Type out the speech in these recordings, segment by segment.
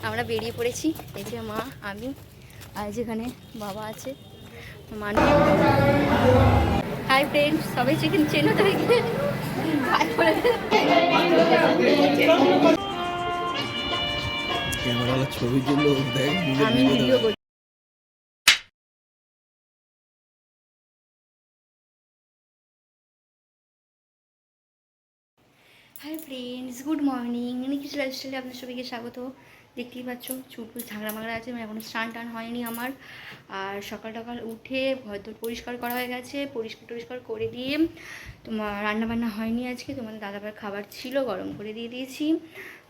আমরা বেরিয়ে পড়েছি। এই যে মা, আমি, আর যেখানে বাবা আছে মানুষ। হাই ফ্রেন্ডস, সবাই চিকেন চেনো তো? ছবির জন্য আমি ভিডিও করছি। Hi friends, good morning. কিছু লাইফস্টাইলে আপনার সবাইকে স্বাগত। দেখতেই পাচ্ছ চুলপুল ঝাগড়া মাগড়া আছে, মানে এখনো স্নান টান হয়নি আমার। আর সকাল সকাল উঠে হয়তো পরিষ্কার করা হয়ে গেছে, পরিষ্কার করে দিয়ে তোমার রান্নাবান্না হয়নি আজকে। তোমাদের দাদাবার খাবার ছিল, গরম করে দিয়ে দিয়েছি।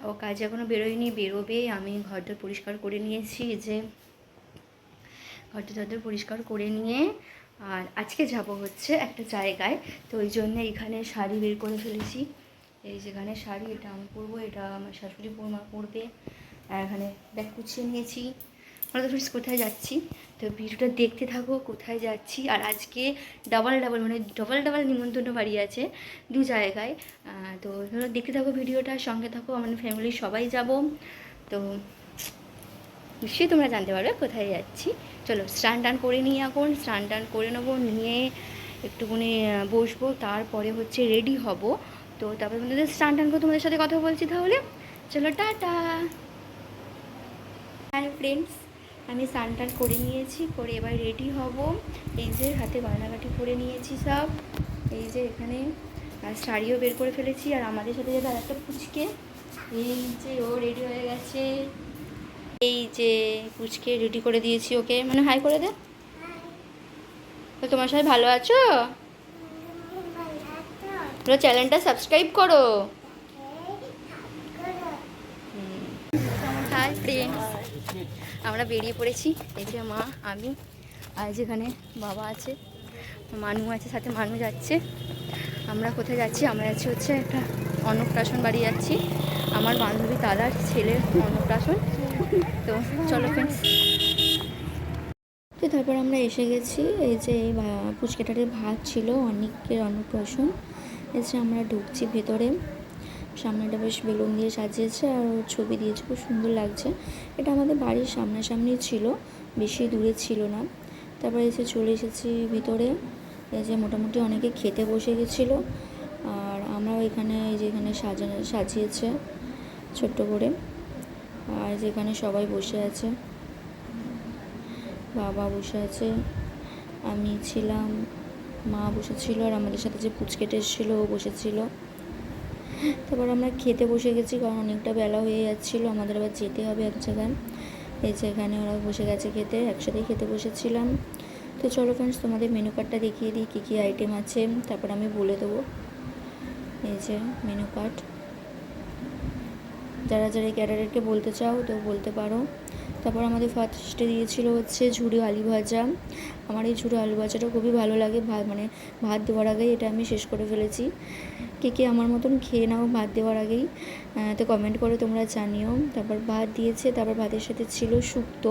ও কাজে এখনও বেরোয়নি, বেরোবে। আমি ঘরটা পরিষ্কার করে নিয়েছি, যে ঘরটা পরিষ্কার করে নিয়ে আর আজকে যাব হচ্ছে একটা জায়গায়। তো ওই জন্য এখানে শাড়ি বের করে ফেলেছি। এই যেখানে শাড়ি, এটা আমি পরবো, এটা আমার শাশুড়ি মা পরবে। আর এখানে ব্যাগ গুছিয়ে নিয়েছি। আমরা তো ফ্রেন্ডস কোথায় যাচ্ছি, তো ভিডিওটা দেখতে থাকো কোথায় যাচ্ছি। আর আজকে ডাবল নিমন্ত্রণ বাড়ি আছে 2 জায়গায়। তো দেখতে থাকো ভিডিওটা, সঙ্গে থাকো। আমাদের ফ্যামিলির সবাই যাব। তো নিশ্চয়ই তোমরা জানতে পারবে কোথায় যাচ্ছি। চলো স্নান টান করে নিই, এখন স্নান টান করে নেবো, নিয়ে একটুখানি বসবো, তারপরে হচ্ছে রেডি হব। তো তারপরে তোমাদের স্নান টান করে তোমাদের সাথে কথা বলছি তাহলে। চলো টাটা। হ্যালো ফ্রেন্ডস, আমি স্নান টান করে নিয়েছি, করে এবার রেডি হব। এই যে হাতে গয়নাগাটি পরে নিয়েছি সব। এই যে এখানে আর শাড়িও বের করে ফেলেছি। আর আমাদের সাথে যাবে আর একটা পুচকে, এই যে ও রেডি হয়ে গেছে। এই যে পুচকে রেডি করে দিয়েছি ওকে, মানে হাই করে দে। তো তোমার সবাই ভালো আছো? তোমরা চ্যানেলটা সাবস্ক্রাইব করো। হাই ফ্রেন্ডস, আমরা বেরিয়ে পড়েছি। এই যে মা, আমি, আর যেখানে বাবা আছে, মানু আছে, সাথে মানু যাচ্ছে। আমরা কোথায় যাচ্ছি? আমরা যাচ্ছি হচ্ছে একটা অন্নপ্রাশন বাড়ি যাচ্ছি, আমার বান্ধবী দাদার ছেলের অন্নপ্রাশন। তো চলো ফ্রেন্ডস। তো তারপর আমরা এসে গেছি। এই যে পুচকেটারে ভাত ছিল, অনেকের অন্নপ্রাশন। এসে আমরা ঢুকছি ভেতরে। সামনেটা বেশ বেলুন দিয়ে সাজিয়েছে আর ছবি দিয়েছে, খুব সুন্দর লাগছে। এটা আমাদের বাড়ির সামনাসামনি ছিল, বেশি দূরে ছিল না। তারপরে এসে চলে এসেছি ভিতরে। এই যে মোটামুটি অনেকে খেতে বসে গেছিলো। আর আমরাও এখানে, এই যে এখানে সাজিয়েছে ছোট্ট করে। আর যেখানে সবাই বসে আছে, বাবা বসে আছে, আমি ছিলাম, মা বসেছিল, আর আমাদের সাথে যে পুচকেটা এসেছিলো ও বসেছিল। তারপর আমরা খেতে বসে গেছি, কারণ অনেকটা বেলা হয়ে যাচ্ছিলো, আমাদের আবার যেতে হবে এক জায়গায়। এই যে এখানে ওরা বসে গেছে খেতে, একসাথেই খেতে বসেছিলাম। তো চলো ফ্রেন্ডস, তোমাদের মেনু কার্ডটা দেখিয়ে দিই কী কী আইটেম আছে, তারপর আমি বলে দেবো। এই যে মেনু কার্ড, যারা যারা এই ক্যাটারারকে বলতে চাও তো বলতে পারো। তারপর আমাদের ফার্স্টে দিয়েছিল হচ্ছে ঝুড়ি আলু ভাজা। আমার এই ঝুড়ি আলু ভাজাটা খুবই ভালো লাগে, মানে ভাত দেওয়ার আগেই এটা আমি শেষ করে ফেলেছি। কে কে আমার মতন খেয়ে নাও ভাত দেওয়ার আগেই, তো কমেন্ট করে তোমরা জানিও। তারপর ভাত দিয়েছে, তারপর ভাতের সাথে ছিল শুক্তো।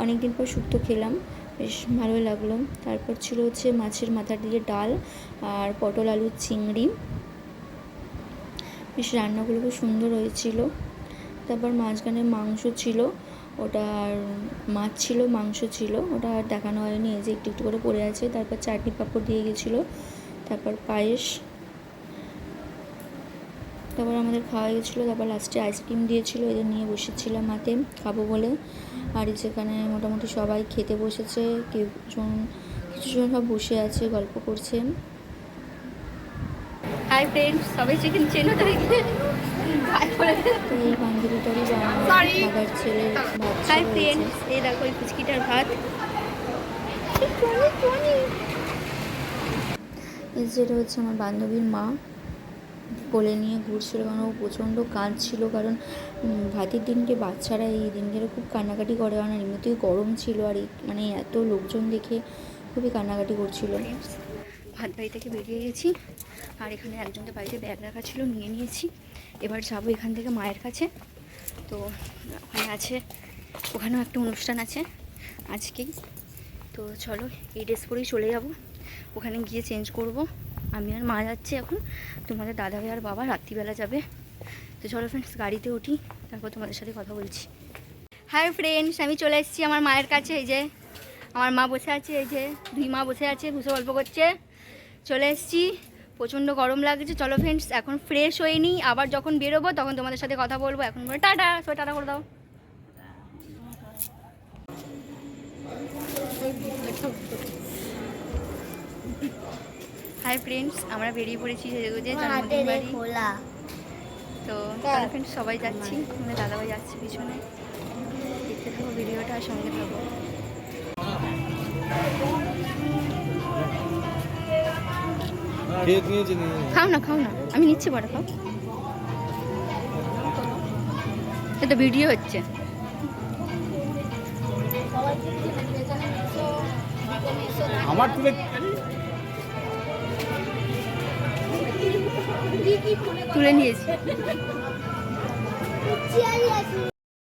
অনেক দিন পর শুক্তো খেলাম, বেশ ভালোই লাগলো। তারপর ছিল হচ্ছে মাছের মাথা দিয়ে ডাল আর পটল আলুর চিংড়ি। বেশ রান্নাগুলো খুব সুন্দর হয়েছিল। তারপর মাঝখানে মাংস ছিল, ওটা আর মাছ ছিল, মাংস ছিল, ওটা আর দেখানো হয়নি, এই যে একটু একটু করে পড়ে আছে। তারপর চাটনি পাঁপড় দিয়ে গেছিলো, তারপর পায়েস। তারপর আমাদের খাওয়া গেছিলো। তারপর লাস্টে আইসক্রিম দিয়েছিলো, এদের নিয়ে বসেছিলাম হাতে খাবো বলে। আর যেখানে মোটামুটি সবাই খেতে বসেছে, কিছুজন সব বসে আছে, গল্প করছে। হাই ফ্রেন্ডস, সবাই চিকেন চেনো তো? এই বান্ধবীটারই দাদার ছেলে ভাত। হাই ফ্রেন্ডস, এই দেখো এই পুচকিটার ভাত। এই যেটা হচ্ছে আমার বান্ধবীর মা, কোলে নিয়ে ঘুরছিল, কারণ ও প্রচণ্ড কাঁদছিল। কারণ ভাতের দিনকে বাচ্চারা এই দিনকে খুব কান্নাকাটি করে, কারণ এমনিতেই গরম ছিল, আর মানে এত লোকজন দেখে খুবই কান্নাকাটি করছিল। ভাত বাড়ি থেকে বেরিয়ে গেছি, আর এখানে একজনদের বাড়িতে ব্যাগ রাখা ছিল, নিয়ে নিয়েছি। এবার যাবো এখান থেকে মায়ের কাছে। তো ওখানে আছে, ওখানেও একটা অনুষ্ঠান আছে আজকেই। তো চলো এই ড্রেস পরেই চলে যাব, ওখানে গিয়ে চেঞ্জ করব। আমি আর মা যাচ্ছি এখন, তোমাদের দাদাভাই আর বাবা রাত্রিবেলা যাবে। তো চলো ফ্রেন্ডস গাড়িতে উঠি, তারপর তোমাদের সাথে কথা বলছি। হাই ফ্রেন্ডস, আমি চলে এসেছি আমার মায়ের কাছে। এই যে আমার মা বসে আছে, এই যে দুই মা বসে আছে, বসে গল্প করছে। চলে এসেছি, প্রচণ্ড গরম লাগছে। চলো ফ্রেন্ডস এখন ফ্রেশ হয়ে নিই, আবার যখন বেরোবো তখন তোমাদের সাথে কথা বলবো। এখন বলে টাটা, সবাই টাটা করে দাও। হাই ফ্রেন্ডস, আমরা বেরিয়ে পড়েছি যে জন্মদিন বাড়ি। তো চলো ফ্রেন্ডস সবাই যাচ্ছি, আমাদের দাদাভাই যাচ্ছে পিছনে। দেখতে থাকো ভিডিওটা, সঙ্গে থাকো। খাও না খাও না, আমি নিচ্ছি, বড় খাও। এটা ভিডিও হচ্ছে। আমার তুলে নিয়েছি।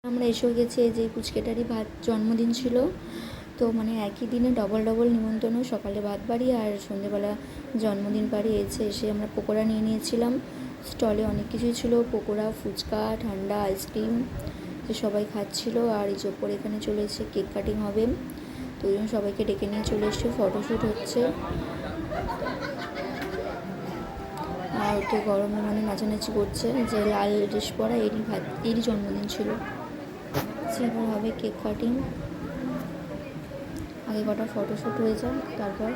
আমরা এসেও গেছি, এই যে পুচকেটারই ভাত জন্মদিন ছিল, তো মানে একই দিনে ডবল ডবল নিমন্ত্রণ, সকালে ভাত বাড়ি আর সন্ধ্যেবেলা জন্মদিন বাড়ি। এসে আমরা পকোড়া নিয়ে নিয়েছিলাম। স্টলে অনেক কিছুই ছিল, পকোড়া, ফুচকা, ঠান্ডা, আইসক্রিম, যে সবাই খাচ্ছিল। আর এই যে ওপরে এখানে চলে এসে কেক কাটিং হবে, তো ওই জন্য সবাইকে ডেকে নিয়ে চলে এসছে, ফটোশ্যুট হচ্ছে। আর তো গরমে মানে নাচানাচি করছে, যে লাল ড্রেস পরা এরই জন্মদিন ছিল। এবার হবে কেক কাটিং, আগে কটা ফটোশ্যুট হয়ে যায় তারপর।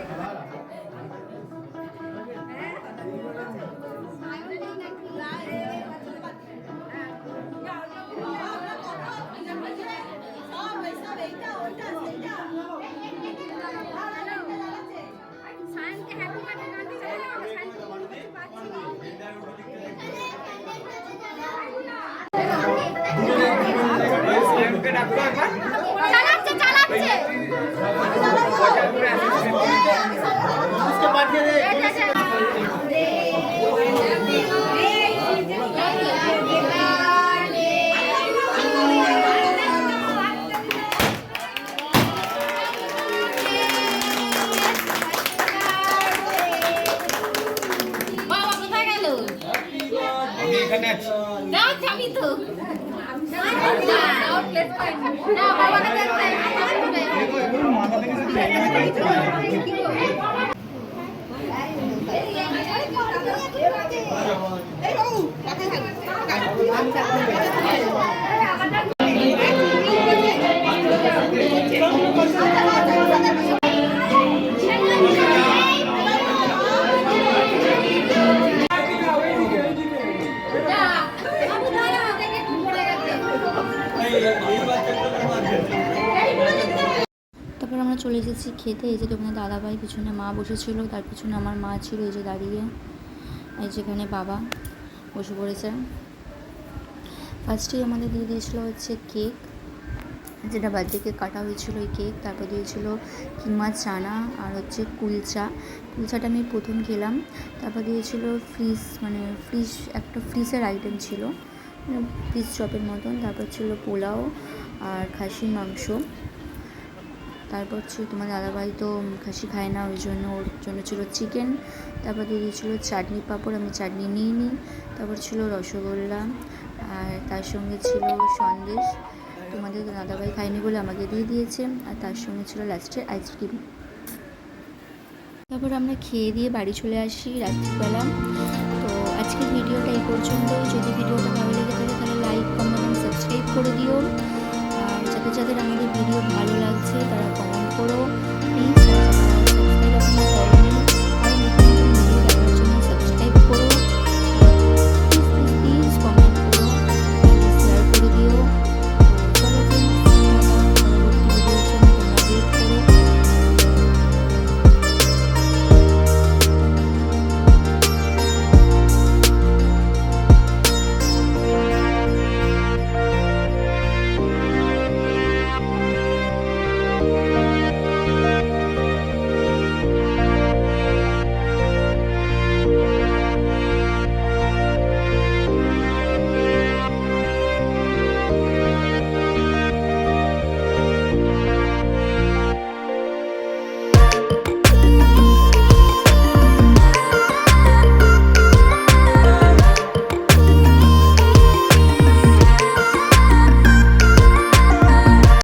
তারপর আমরা চলে এসেছি খেতে। এই যে দোকানে দাদাভাই, পিছনে মা বসেছিল, তার পিছনে আমার মা ছিল এই যে দাঁড়িয়ে। এই যেখানে বাবা বসে পড়েছে। ফার্স্টেই আমাদের দিয়ে দিয়েছিলো হচ্ছে কেক, যেটা বার্থডে কেক কাটা হয়েছিল ওই কেক। তারপর দিয়েছিলো কিমা চানা আর হচ্ছে কুলচাটা আমি প্রথম খেলাম। তারপর দিয়েছিলো একটা ফ্রিজের আইটেম ছিল, ফ্রিজ চপের মতন। তারপর ছিল পোলাও আর খাসির মাংস। তারপর ছিল তোমার দাদাভাই তো খাসি খায় না, ওই জন্য ওর জন্য ছিল চিকেন। তারপর দিয়ে দিয়েছিলো চাটনি পাঁপড়, আমি চাটনি নিইনি। তারপর ছিল রসগোল্লা, আর তার সঙ্গে ছিল সন্দেশ। তোমাদের দাদাভাই খায়নি বলে আমাকে দিয়ে দিয়েছে। আর তার সঙ্গে ছিল লাস্টে আইসক্রিম। তারপর আমরা খেয়ে দিয়ে বাড়ি চলে আসি রাত্রিবেলা। তো আজকের ভিডিওটা এই পর্যন্ত। যদি ভিডিওটা ভালো লেগে থাকে তাহলে লাইক, কমেন্ট, সাবস্ক্রাইব করে দিও। আর যাদের আমাদের ভিডিও ভালো